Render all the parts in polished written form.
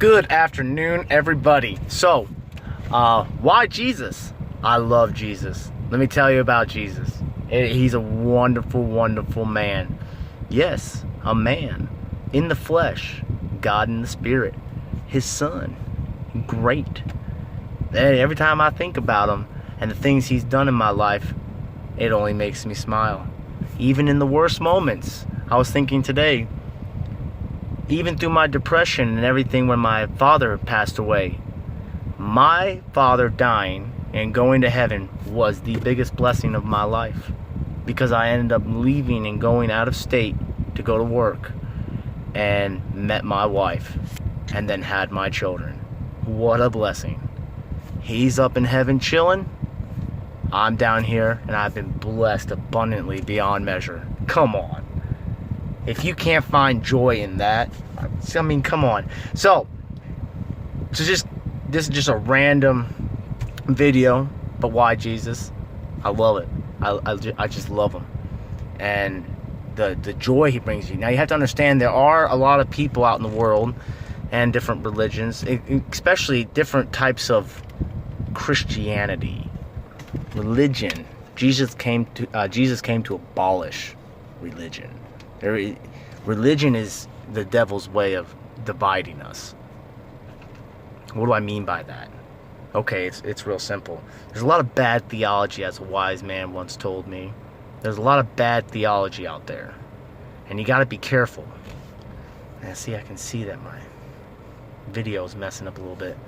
Good afternoon, everybody. So, why Jesus? I love Jesus. Let me tell you about Jesus. He's a wonderful, wonderful man. Yes, a man in the flesh, God in the spirit, his son. Great. Every time I think about him and the things he's done in my life, it only makes me smile. Even in the worst moments. I was thinking today, even through my depression and everything when my father passed away, my father dying and going to heaven was the biggest blessing of my life, because I ended up leaving and going out of state to go to work and met my wife and then had my children. What a blessing. He's up in heaven chilling. I'm down here and I've been blessed abundantly beyond measure. Come on. If you can't find joy in that, I mean, come on. So this is just a random video, but why Jesus? I love it. I just love him. And the joy he brings you. Now you have to understand there are a lot of people out in the world and different religions, especially different types of Christianity. Religion. Jesus came to abolish religion. Religion is the devil's way of dividing us. What do I mean by that? Okay, it's real simple. There's a lot of bad theology, as a wise man once told me. There's a lot of bad theology out there, and you got to be careful. And see, I can see that my video is messing up a little bit.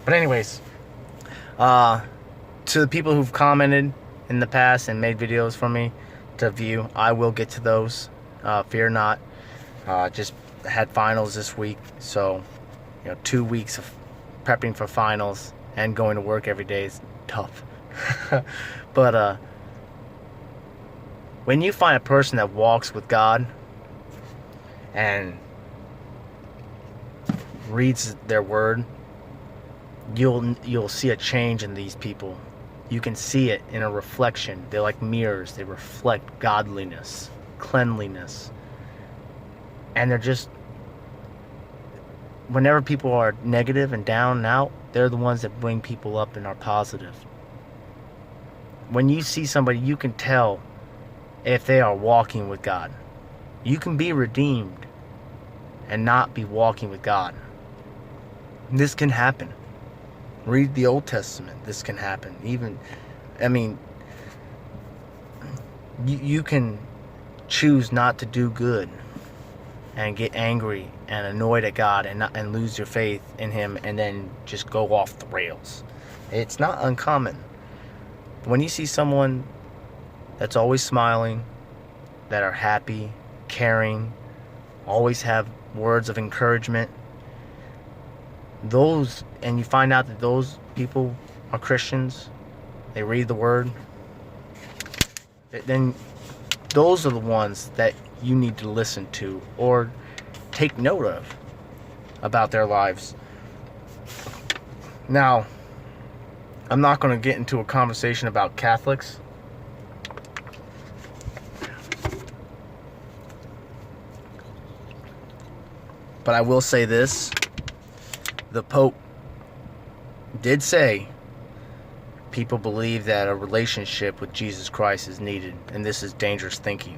But anyways, to the people who've commented in the past and made videos for me to view, I will get to those. Fear not. Just had finals this week, so 2 weeks of prepping for finals and going to work every day is tough. But when you find a person that walks with God and reads their word, you'll see a change in these people. You can see it in a reflection. They're like mirrors. They reflect godliness, cleanliness, and they're just, whenever people are negative and down and out, they're the ones that bring people up and are positive. When you see somebody, you can tell if they are walking with God. You can be redeemed and not be walking with God. This can happen. Read the Old Testament. This can happen. You can choose not to do good and get angry and annoyed at God and lose your faith in him and then just go off the rails. It's not uncommon. When you see someone that's always smiling, that are happy, caring, always have words of encouragement, and you find out that those people are Christians, they read the word, then those are the ones that you need to listen to or take note of about their lives. Now, I'm not going to get into a conversation about Catholics. But I will say this. The Pope did say people believe that a relationship with Jesus Christ is needed, and this is dangerous thinking.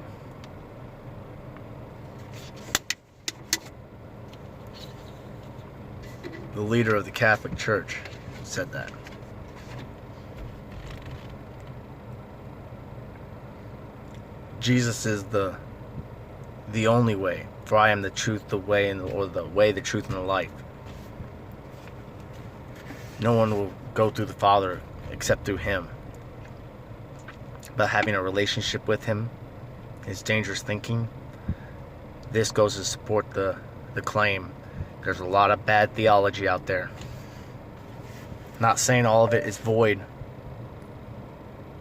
The leader of the Catholic Church said that. Jesus is the only way, for I am the truth, the way, the way, the truth, and the life. No one will go through the Father except through him. But having a relationship with him is dangerous thinking. This goes to support the claim. There's a lot of bad theology out there. Not saying all of it is void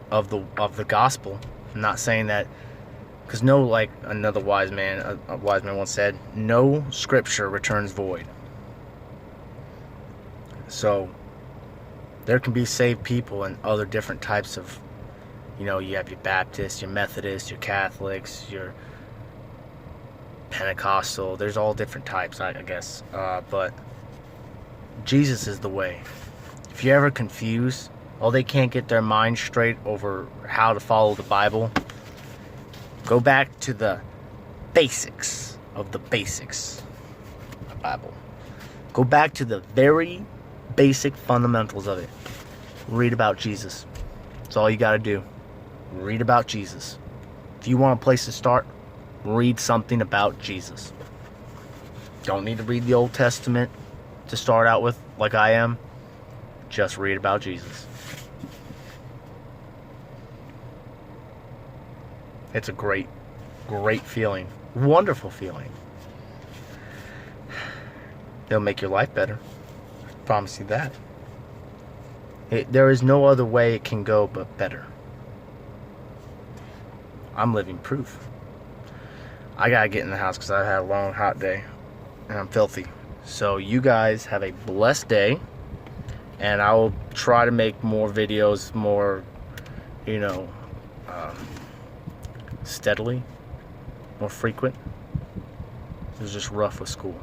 of the gospel. I'm not saying that, because like another wise man once said, no scripture returns void. So there can be saved people in other different types of, you have your Baptists, your Methodists, your Catholics, your Pentecostal. There's all different types, I guess. But Jesus is the way. If you're ever confused, or they can't get their mind straight over how to follow the Bible, go back to the basics of the basics of the Bible. Go back to the very basic fundamentals of it. Read about Jesus. That's all you got to do. Read about Jesus. If you want a place to start, read something about Jesus. Don't need to read the Old Testament to start out with, like I am. Just read about Jesus. It's a great, great feeling. Wonderful feeling. It'll make your life better. I promise you that. There is no other way it can go but better. I'm living proof. I gotta get in the house because I had a long, hot day. And I'm filthy. So you guys have a blessed day. And I will try to make more videos, more, steadily, more frequent. It was just rough with school.